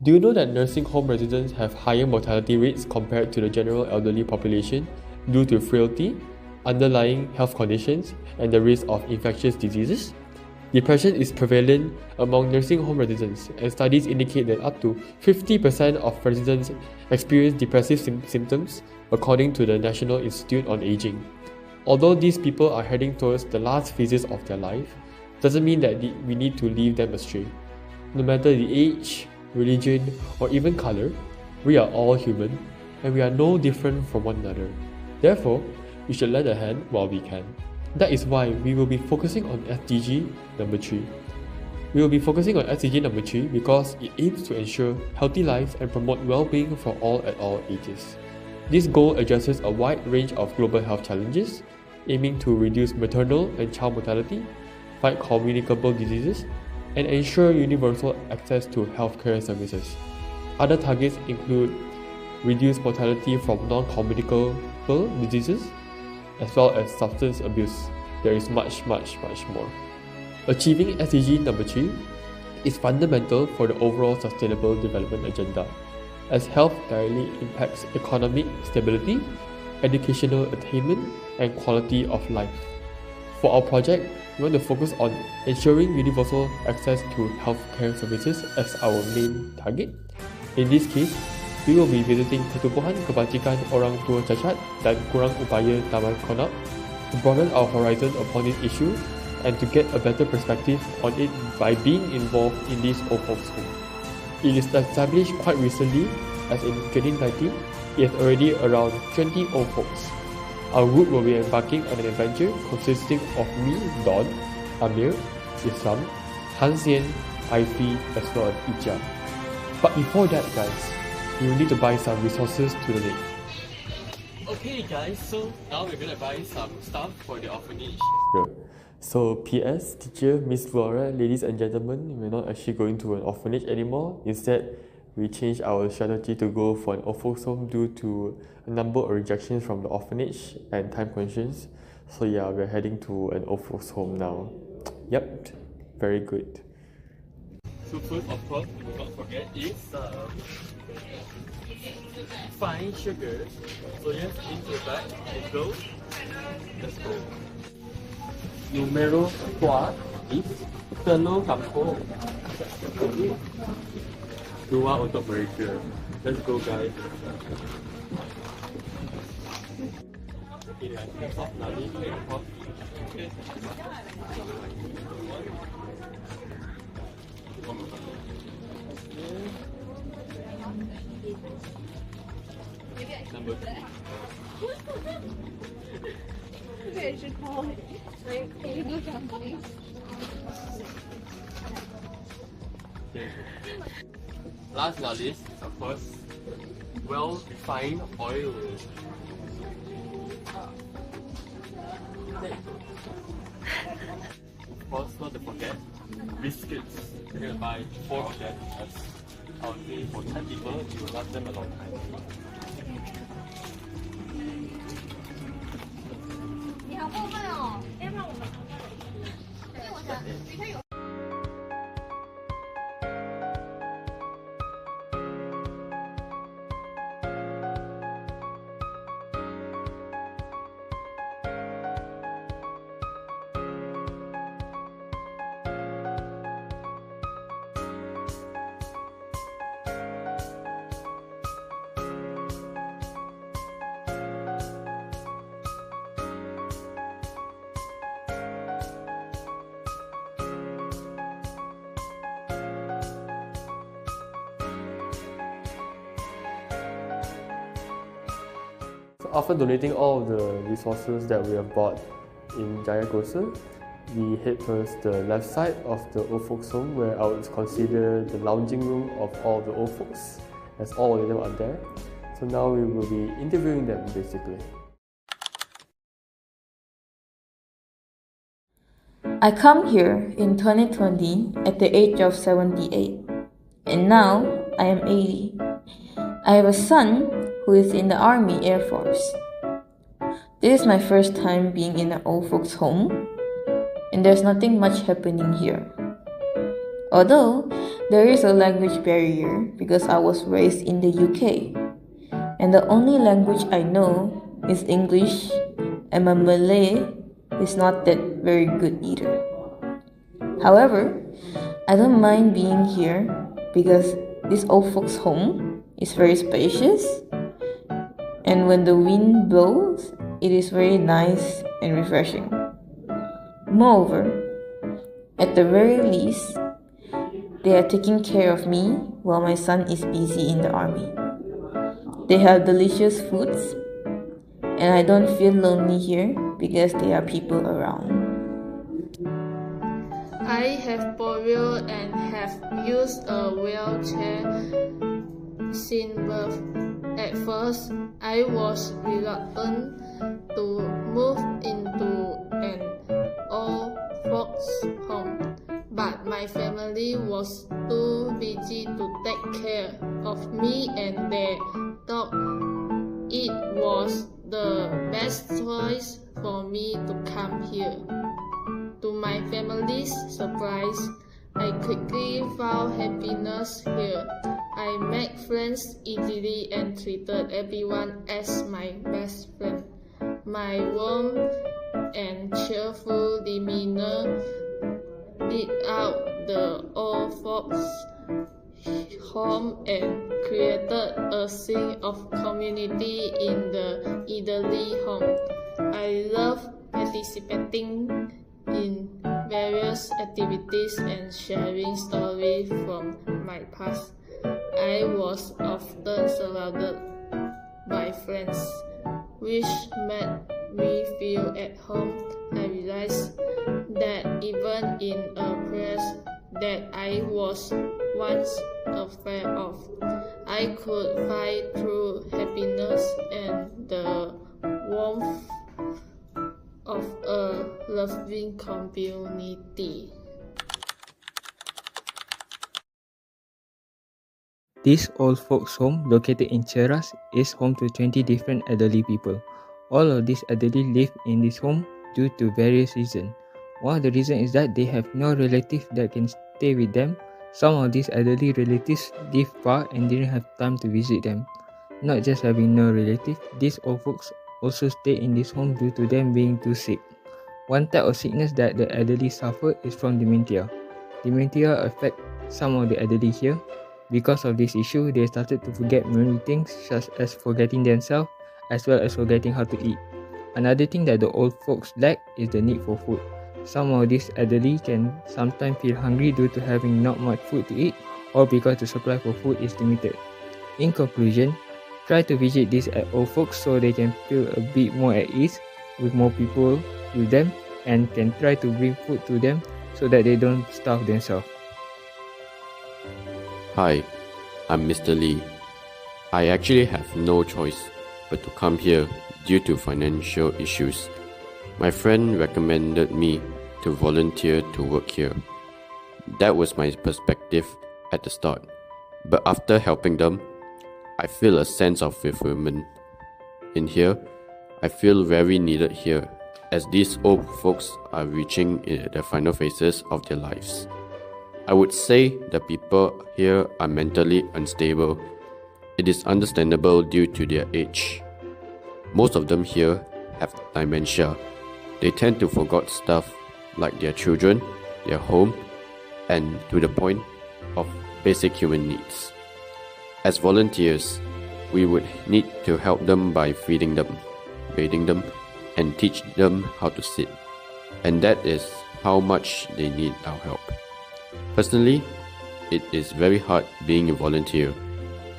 Do you know that nursing home residents have higher mortality rates compared to the general elderly population due to frailty, underlying health conditions, and the risk of infectious diseases? Depression is prevalent among nursing home residents, and studies indicate that up to 50% of residents experience depressive symptoms, according to the National Institute on Aging. Although these people are heading towards the last phases of their life, doesn't mean that we need to leave them astray. No matter the age, religion, or even color, we are all human, and we are no different from one another. Therefore, we should lend a hand while we can. That is why we will be focusing on SDG number 3. We will be focusing on SDG number 3 because it aims to ensure healthy lives and promote well-being for all at all ages. This goal addresses a wide range of global health challenges, aiming to reduce maternal and child mortality, fight communicable diseases, and ensure universal access to healthcare services. Other targets include reduced mortality from non-communicable diseases, as well as substance abuse. There is much more. Achieving SDG number 3 is fundamental for the overall Sustainable Development Agenda, as health directly impacts economic stability, educational attainment, and quality of life. For our project, we want to focus on ensuring universal access to healthcare services as our main target. In this case, we will be visiting Pertubuhan Kebajikan Orang Tua Cacat dan Kurang Upaya Taman Konap to broaden our horizon upon this issue and to get a better perspective on it by being involved in this old folks home. It is established quite recently, as in 2019, it has already around 20 old folks. Our group will be embarking on an adventure consisting of me, Don, Amir, Islam, Hansian, Aifi, as well as Ija. But before that, guys, you need to buy some resources to donate. Okay guys, so now we're gonna buy some stuff for the orphanage. Yeah. So PS, teacher, Miss Flora, ladies and gentlemen, we're not actually going to an orphanage anymore. Instead, we changed our strategy to go for an old folks home due to a number of rejections from the orphanage and time constraints. So yeah, we're heading to an old folks home now. Yep, very good. So first, of course, we will not forget is fine sugar. So yes, into the bag, it goes. Let's go. Numero 4 is telur kampung. Dua untuk mereka. Let's go guys. Ini ada sop nali, pot. Number 2. 这也是汤，所以可以多长杯。Last but not least, of course, well-refined oil. Of course, not to forget, biscuits. We're gonna buy 4 of them, as I would say for 10 people, you will last them a long time. 你好过分哦！要不然我们，因为我想，他有。After donating all of the resources that we have bought in Jayagosa, we head towards the left side of the old folks home, where I would consider the lounging room of all the old folks, as all of them are there. So now we will be interviewing them basically. I come here in 2020 at the age of 78, and now I am 80. I have a son who is in the Army Air Force. This is my first time being in an old folks home, and there's nothing much happening here. Although there is a language barrier because I was raised in the UK, and the only language I know is English, and my Malay is not that very good either. However, I don't mind being here because this old folks' home is very spacious, and when the wind blows, it is very nice and refreshing. Moreover, at the very least, they are taking care of me while my son is busy in the army. They have delicious foods, and I don't feel lonely here because there are people around. I have polio and have used a wheelchair since birth. At first, I was reluctant to move into an old folks home, but my family was too busy to take care of me and their dog. It was the best choice for me to come here. To my family's surprise, I quickly found happiness here. I made friends easily and treated everyone as my best friend. My warm and cheerful demeanor lit out the old folks' home and created a sense of community in the elderly home. I love participating in various activities and sharing stories from my past. I was often surrounded by friends, which made me feel at home. I realized that even in a place that I was once afraid of, I could find true happiness and the warmth of a loving community. This old folks home located in Cheras is home to 20 different elderly people. All of these elderly live in this home due to various reasons. One of the reasons is that they have no relative that can stay with them. Some of these elderly relatives live far and didn't have time to visit them. Not just having no relative, these old folks also stay in this home due to them being too sick. One type of sickness that the elderly suffer is from dementia. Dementia affects some of the elderly here. Because of this issue, they started to forget many things such as forgetting themselves as well as forgetting how to eat. Another thing that the old folks lack is the need for food. Some of these elderly can sometimes feel hungry due to having not much food to eat or because the supply for food is limited. In conclusion, try to visit these old folks so they can feel a bit more at ease with more people with them and can try to bring food to them so that they don't starve themselves. Hi, I'm Mr. Lee. I actually have no choice but to come here due to financial issues. My friend recommended me to volunteer to work here. That was my perspective at the start, but after helping them, I feel a sense of fulfillment. In here, I feel very needed here as these old folks are reaching the final phases of their lives. I would say the people here are mentally unstable. It is understandable due to their age. Most of them here have dementia. They tend to forget stuff like their children, their home, and to the point of basic human needs. As volunteers, we would need to help them by feeding them, bathing them, and teach them how to sit. And that is how much they need our help. Personally, it is very hard being a volunteer,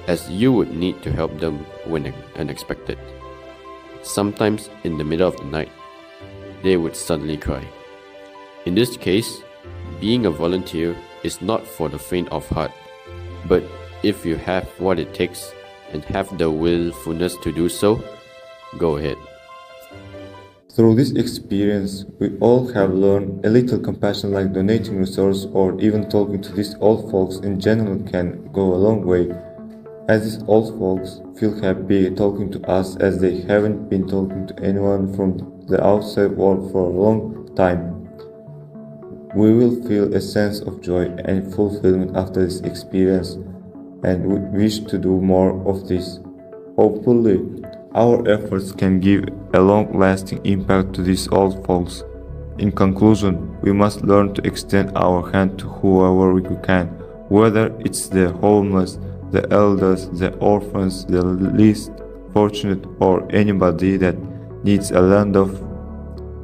as you would need to help them when unexpected. Sometimes in the middle of the night, they would suddenly cry. In this case, being a volunteer is not for the faint of heart, but if you have what it takes and have the willfulness to do so, go ahead. Through this experience, we all have learned a little compassion, like donating resources or even talking to these old folks in general can go a long way, as these old folks feel happy talking to us as they haven't been talking to anyone from the outside world for a long time. We will feel a sense of joy and fulfillment after this experience, and we wish to do more of this. Hopefully, our efforts can give a long-lasting impact to these old folks. In conclusion, we must learn to extend our hand to whoever we can, whether it's the homeless, the elders, the orphans, the least fortunate, or anybody that needs a lend of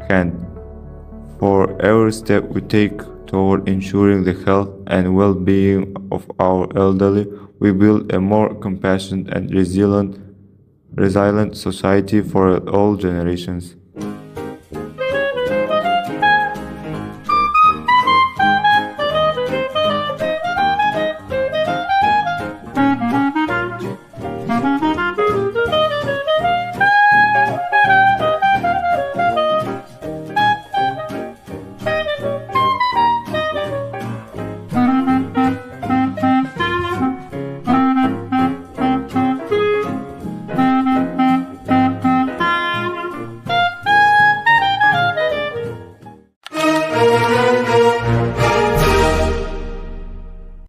hand. For every step we take toward ensuring the health and well-being of our elderly, we build a more compassionate and resilient society for all generations.